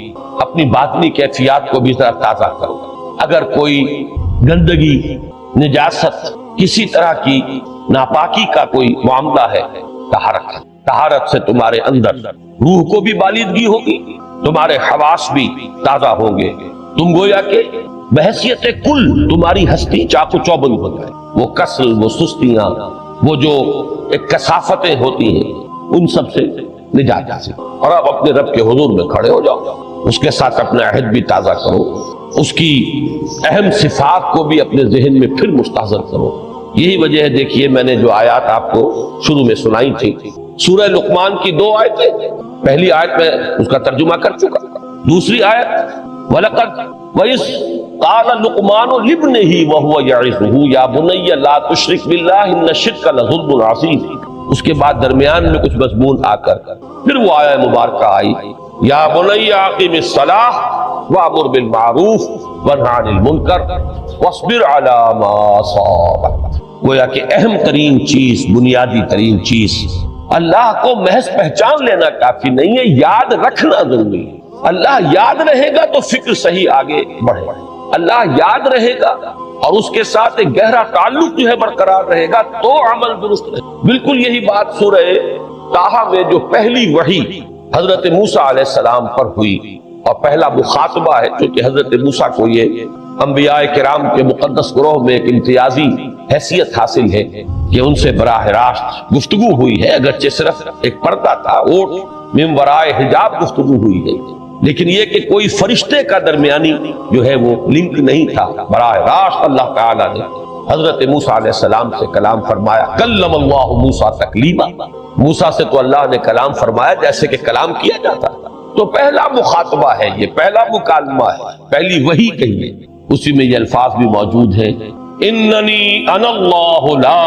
اپنی باطنی کیفیات کو بھی ذرا تازہ کرو۔ اگر کوئی گندگی، نجاست، کسی طرح کی ناپاکی کا کوئی معاملہ ہے، طہارت سے تمہارے اندر روح کو بھی بالیدگی ہوگی، تمہارے حواس بھی تازہ ہوں گے، تم گویا کہ بحیثیت کل تمہاری ہستی چاق و چوبند ہو جائے۔ وہ کسل، وہ سستیاں، وہ جو ایک کثافتیں ہوتی ہیں، ان سب سے نجات حاصل، اور اب اپنے رب کے حضور میں کھڑے ہو جاؤ، اس کے ساتھ اپنا عہد بھی تازہ کرو، اس کی اہم صفات کو بھی اپنے ذہن میں پھر مستحضر کرو۔ یہی وجہ ہے، دیکھیے میں نے جو آیات آپ کو شروع میں سنائی تھی، سورہ لقمان کی 2 آیتیں، پہلی آیت میں اس کا ترجمہ کر چکا، دوسری آیت وَلَقَدْ وَإِذْ قَالَ لُقْمَانُ لِابْنِهِ وَهُوَ يَعِظُهُ يَا بُنَيَّ لَا تُشْرِكْ بِاللَّهِ إِنَّ الشِّرْكَ لَظُلْمٌ عَظِيمٌ۔ اس کے بعد درمیان میں کچھ مضمون آ کر پھر وہ آیہ مبارکہ آئی، یا بنی اقم الصلاۃ وامر بالمعروف وانہ عن المنکر واصبر علی ما اصابک۔ گویا کہ اہم ترین چیز، بنیادی ترین چیز، اللہ کو محض پہچان لینا کافی نہیں ہے، یاد رکھنا ضروری ہے۔ اللہ یاد رہے گا تو فکر صحیح آگے بڑھے، اللہ یاد رہے گا اور اس کے ساتھ ایک گہرا تعلق جو ہے برقرار رہے گا تو عمل درست رہے گا۔ بالکل یہی بات سورہ طٰہٰ میں جو پہلی وحی حضرت موسیٰ علیہ السلام پر ہوئی، اور پہلا مخاطبہ ہے چونکہ حضرت موسیٰ کو یہ انبیاء کرام کے مقدس گروہ میں ایک امتیازی حیثیت حاصل ہے کہ ان سے براہ راست گفتگو ہوئی ہے، اگرچہ صرف ایک پردہ تھا، اوٹ من ورائے حجاب گفتگو ہوئی ہے، لیکن یہ کہ کوئی فرشتے کا درمیانی جو ہے وہ لنک نہیں تھا، براہ راست اللہ تعالیٰ نے حضرت موسیٰ علیہ السلام سے کلام فرمایا۔ کلم اللہ موسیٰ تکلیما، موسیٰ سے تو اللہ نے کلام فرمایا جیسے کہ کلام کیا جاتا تھا۔ تو پہلا مخاطبہ ہے، یہ پہلا مکالمہ ہے، پہلی وحی کہیے، اسی میں یہ الفاظ بھی موجود ہیں، اننی انا اللہ لا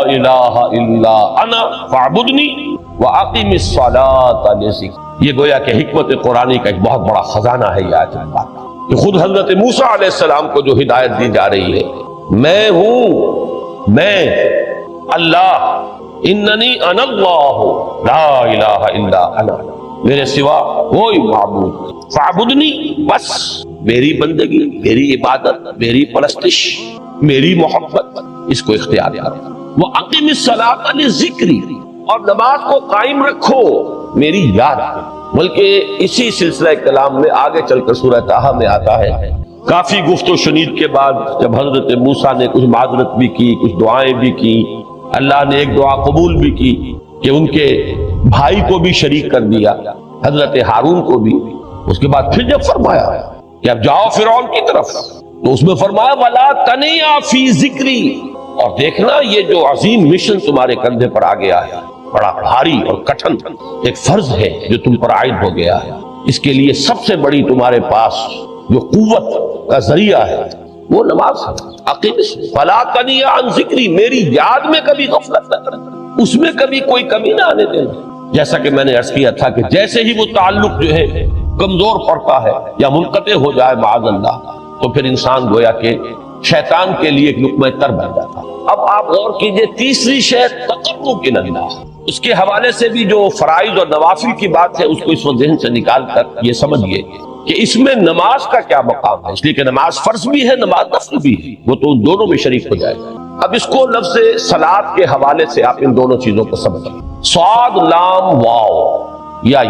الہ الا انا فاعبدنی واقم الصلاۃ لذکری۔ یہ گویا کہ حکمت قرآنی کا ایک بہت بڑا خزانہ ہے یہ آیت کہ خود حضرت موسیٰ علیہ السلام کو جو ہدایت دی جا رہی ہے، میں ہوں، میں اللہ، اننی انا اللہ لا الہ الا انا، میرے سوا کوئی معبود نہیں، فاعبدنی، بس میری بندگی، میری عبادت، میری پرستش، میری محبت، اس کو اختیار کرو۔ وَأَقِمِ الصَّلَاةَ لِذِكْرِي، اور نماز کو قائم رکھو میری یاد۔ بلکہ اسی سلسلہ کلام میں آگے چل کر سورہ طٰہٰ میں آتا ہے، کافی گفت و شنید کے بعد جب حضرت موسیٰ نے کچھ معذرت بھی کی، کچھ دعائیں بھی کی، اللہ نے ایک دعا قبول بھی کی کہ ان کے بھائی کو بھی شریک کر دیا، حضرت ہارون کو بھی۔ اس کے بعد پھر جب فرمایا کہ اب جاؤ فرعون کی طرف، تو اس میں فرمایا وَلَا تَنِيَا فِي ذِكْرِي، اور دیکھنا یہ جو عظیم مشن تمہارے کندھے پر آ گیا ہے، بڑا بھاری اور کٹھن ایک فرض ہے جو تم پر عائد ہو گیا ہے، اس کے لیے سب سے بڑی تمہارے پاس جو قوت کا ذریعہ ہے وہ نماز ہے۔ اقیم فلا تنیا عن ذکری، میری یاد میں کبھی غفلت نہ کرنا، اس میں کبھی کوئی کمی نہ آنے دینا۔ جیسا کہ میں نے عرض کیا تھا کہ جیسے ہی وہ تعلق جو ہے کمزور پڑتا ہے یا منقطع ہو جائے معاذ اللہ، تو پھر انسان گویا کہ شیطان کے لیے ایک لقمہ تر بن جاتا۔ اب آپ غور کیجئے، تیسری شے تقرب اللہ، اس کے حوالے سے بھی جو فرائض اور نوافل کی بات ہے اس کو اس وقت ذہن سے نکال کر یہ سمجھیے کہ اس میں نماز کا کیا مقام ہے، اس لیے کہ نماز فرض بھی ہے، نماز نفل بھی ہے، وہ تو ان دونوں میں شریک ہو جائے گا۔ اب اس کو لفظ صلاۃ کے حوالے سے آپ ان دونوں چیزوں کو سمجھیں، صاد لام واو یا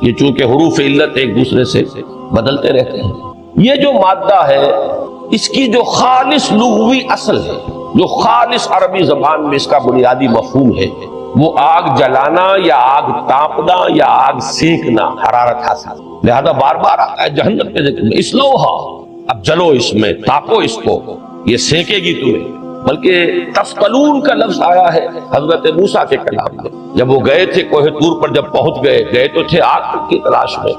یہ چونکہ حروف علت ایک دوسرے سے بدلتے رہتے ہیں، یہ جو مادہ ہے اس کی جو خالص لغوی اصل ہے، جو خالص عربی زبان میں اس کا بنیادی مفہوم ہے، وہ آگ جلانا یا آگ تاپنا یا آگ سینکنا، حرارت حاصل۔ لہذا بار بار آتا ہے جہنم کے ذکر میں، اسلوہا، اب جلو اس میں، تاپو اس کو، یہ سینکے گی تمہیں۔ بلکہ تسقلون کا لفظ آیا ہے حضرت موسیٰ کے کلام میں، جب وہ گئے تھے کوہ طور پر، جب پہنچ گئے تو تھے آگ کی تلاش میں،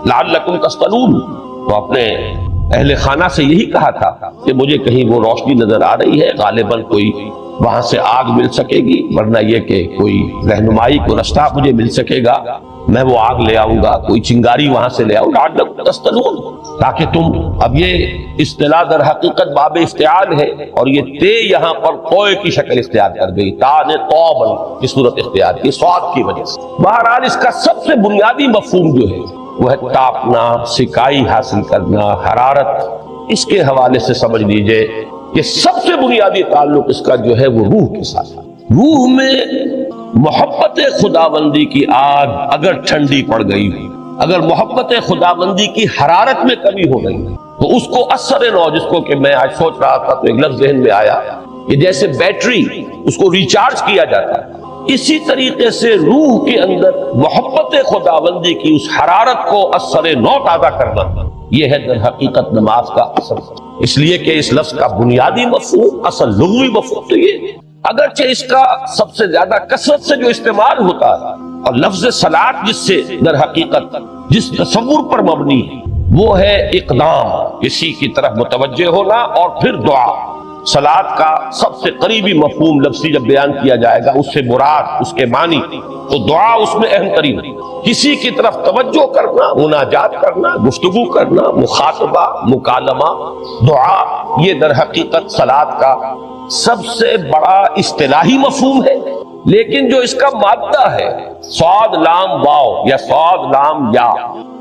لعلکم تسقلون، تو اپنے اہل خانہ سے یہی کہا تھا کہ مجھے کہیں وہ روشنی نظر آ رہی ہے، غالباً کوئی وہاں سے آگ مل سکے گی، ورنہ یہ کہ کوئی رہنمائی کو رستہ مجھے مل سکے گا، میں وہ آگ لے آؤں گا، کوئی چنگاری وہاں سے لے آؤں لعلکم تصطلون، تاکہ تم، اب یہ اصطلاح در حقیقت باب افتعال ہے، اور یہ تے یہاں پر کوئے کی شکل اختیار کر گئی، تا نے توبن کی صورت اختیار کی صاد کی وجہ سے۔ بہرحال اس کا سب سے بنیادی مفہوم جو ہے وہ ہے تاپنا، سکائی حاصل کرنا، حرارت۔ اس کے حوالے سے سمجھ لیجئے کہ سب سے بنیادی تعلق اس کا جو ہے وہ روح کے ساتھ۔ روح میں محبت خداوندی کی آگ اگر ٹھنڈی پڑ گئی، اگر محبت خداوندی کی حرارت میں کمی ہو گئی، تو اس کو اثر نو، جس کو کہ میں آج سوچ رہا تھا تو ایک لفظ ذہن میں آیا کہ جیسے بیٹری اس کو ریچارج کیا جاتا ہے، اسی طریقے سے روح کے اندر محبت خداوندی کی اس حرارت کو اثر نو تازہ کرنا، یہ ہے در حقیقت نماز کا اثر۔ اس لیے کہ اس لفظ کا بنیادی مفہوم، اصل لغوی مفہوم تو یہ، اگرچہ اس کا سب سے زیادہ کثرت سے جو استعمال ہوتا ہے، اور لفظ صلاۃ جس سے در حقیقت جس تصور پر مبنی ہے وہ ہے اقدام، کسی کی طرف متوجہ ہونا اور پھر دعا۔ صلاۃ کا سب سے قریبی مفہوم لفظی جب بیان کیا جائے گا، اس سے مراد، اس کے معنی، تو دعا اس میں اہم ترین، کسی کی طرف توجہ کرنا، مناجات کرنا، گفتگو کرنا، مخاطبہ، مکالمہ، دعا، یہ در حقیقت صلاۃ کا سب سے بڑا اصطلاحی مفہوم ہے۔ لیکن جو اس کا مادہ ہے، صاد لام واو یا صاد لام یا،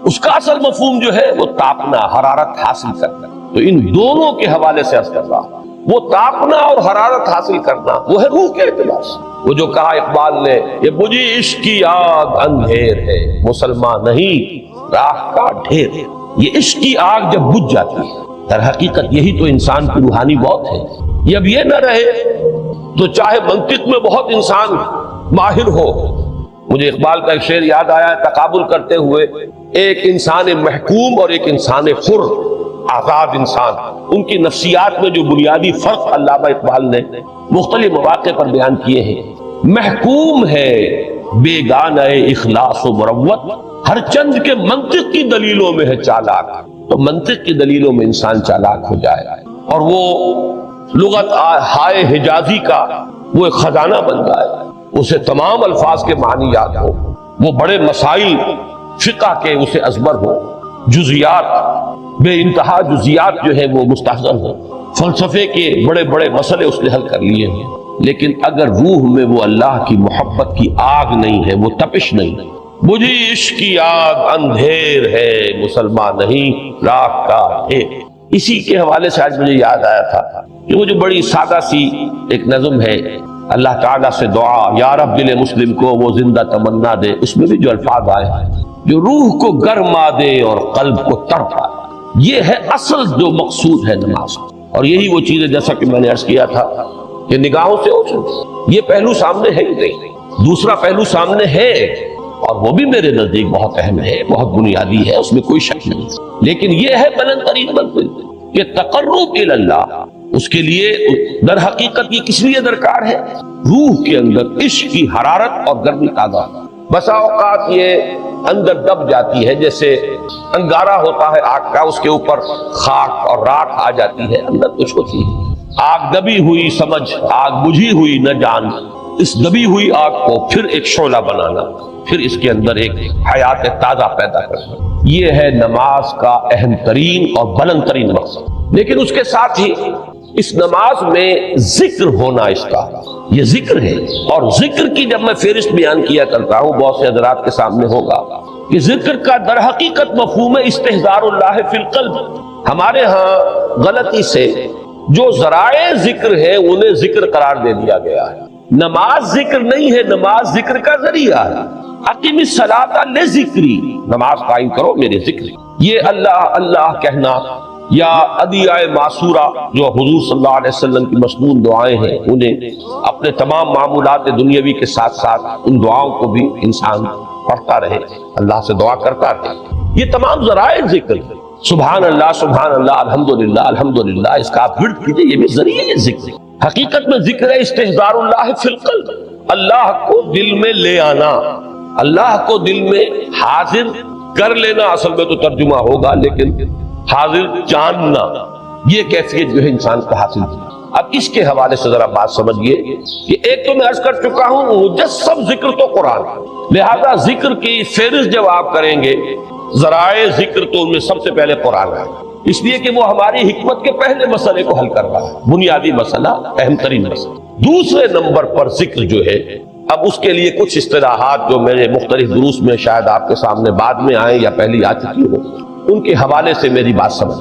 اس کا اصل مفہوم جو ہے وہ تاپنا، حرارت حاصل کرنا۔ تو ان دونوں کے حوالے سے عرض کر رہا ہوں، وہ تاپنا اور حرارت حاصل کرنا وہ ہے روح کے اعتبار سے۔ وہ جو کہا اقبال نے، یہ بجھی عشق کی آگ اندھیر ہے، مسلمان نہیں راہ کا ڈھیر ہے۔ یہ عشق کی آگ جب بجھ جاتی ہے، در حقیقت یہی تو انسان کی روحانی موت ہے۔ یہ اب یہ نہ رہے تو چاہے منطق میں بہت انسان ماہر ہو، مجھے اقبال کا ایک شعر یاد آیا ہے، تقابل کرتے ہوئے ایک انسان محکوم اور ایک انسان حر، آزاد انسان، ان کی نفسیات میں جو بنیادی فرق علامہ اقبال نے مختلف مواقع پر بیان کیے ہیں۔ محکوم ہے بیگانہ اخلاص و مروت، ہر چند کے منطق کی دلیلوں میں ہے چالاک، تو منطق کی دلیلوں میں انسان چالاک ہو جائے اور وہ لغت ہائے حجازی کا وہ ایک خزانہ بن جائے، اسے تمام الفاظ کے معنی یاد ہو، وہ بڑے مسائل فقہ کے اسے ازبر ہو، جزیات، بے انتہا جزیات جو ہے وہ مستحضر ہو، فلسفے کے بڑے بڑے مسئلے اس نے حل کر لیے ہیں، لیکن اگر روح میں وہ اللہ کی محبت کی آگ نہیں ہے، وہ تپش نہیں، بجھی عشق کی آگ اندھیر ہے، مسلمان نہیں راہ کا ڈھیر۔ اسی کے حوالے سے آج مجھے یاد آیا تھا کہ وہ جو بڑی سادہ سی ایک نظم ہے، اللہ تعالیٰ سے دعا، یا رب دل مسلم کو وہ زندہ تمنا دے، اس میں بھی جو الفاظ آئے ہیں، جو روح کو گرما دے اور قلب کو تڑپا دے، یہ ہے اصل جو مقصود ہے نماز۔ اور یہی وہ چیز ہے جیسا کہ میں نے عرض کیا تھا کہ نگاہوں سے اوجھل، یہ پہلو سامنے ہے ہی نہیں، دوسرا پہلو سامنے ہے اور وہ بھی میرے نزدیک بہت اہم ہے، بہت بنیادی ہے، اس میں کوئی شک نہیں، لیکن یہ ہے بلند ترین منزل کہ تقرب الی اللہ، اس کے لیے در حقیقت یہ کس لیے درکار ہے؟ روح کے اندر عشق کی حرارت اور گرمی تازہ۔ بسا اوقات یہ اندر دب جاتی ہے، جیسے انگارہ ہوتا ہے آگ کا، اس کے اوپر خاک اور راکھ آ جاتی ہے، اندر کچھ ہوتی ہے، آگ دبی ہوئی سمجھ، آگ بجھی ہوئی نہ جان، اس دبی ہوئی آگ کو پھر ایک شعلہ بنانا، پھر اس کے اندر ایک حیات تازہ پیدا کرنا، یہ ہے نماز کا اہم ترین اور بلند ترین مقصد۔ لیکن اس کے ساتھ ہی اس نماز میں ذکر ہونا، اس کا یہ ذکر ہے، اور ذکر کی جب میں فہرست بیان کیا کرتا ہوں بہت سے حضرات کے سامنے ہوگا کہ ذکر کا در حقیقت مفہوم ہے استحضار اللہ فی القلب۔ ہمارے ہاں غلطی سے جو ذرائع ذکر ہے انہیں ذکر قرار دے دیا گیا ہے، نماز ذکر نہیں ہے، نماز ذکر کا ذریعہ ہے۔ اقیم الصلاۃ لذکری، نماز قائم کرو میرے ذکر، یہ اللہ اللہ کہنا یا ادعیہ معصورہ جو حضور صلی اللہ علیہ وسلم کی مسنون دعائیں ہیں، انہیں اپنے تمام معمولات دنیاوی کے ساتھ ساتھ ان دعاؤں کو بھی انسان پڑھتا رہے، اللہ سے دعا کرتا رہے، یہ تمام ذرائع ذکر، سبحان اللہ الحمدللہ الحمدللہ، اس کا آپ ورد کیجئے، یہ بھی ذریعہ ذکر ہے۔ حقیقت میں ذکر ہے استحضار اللہ فی القلب، اللہ کو دل میں لے آنا، اللہ کو دل میں حاضر کر لینا، اصل میں تو ترجمہ ہوگا، لیکن حاضر جاننا، یہ کیفیت جو ہے انسان کو حاصل ہے۔ اب اس کے حوالے سے ذرا بات سمجھیے کہ ایک تو میں عرض کر چکا ہوں مجسم ذکر تو قرآن، لہذا ذکر کی فہرست جب آپ کریں گے ذرائع ذکر تو ان میں سب سے پہلے قرآن ہے، اس لیے کہ وہ ہماری حکمت کے پہلے مسئلے کو حل کر رہا ہے، بنیادی مسئلہ، اہم ترین مسئلہ۔ دوسرے نمبر پر ذکر جو ہے، اب اس کے لیے کچھ اصطلاحات جو میرے مختلف دروس میں شاید آپ کے سامنے بعد میں آئیں یا پہلی آ چکی ہو، ان کے حوالے سے میری بات سمجھ۔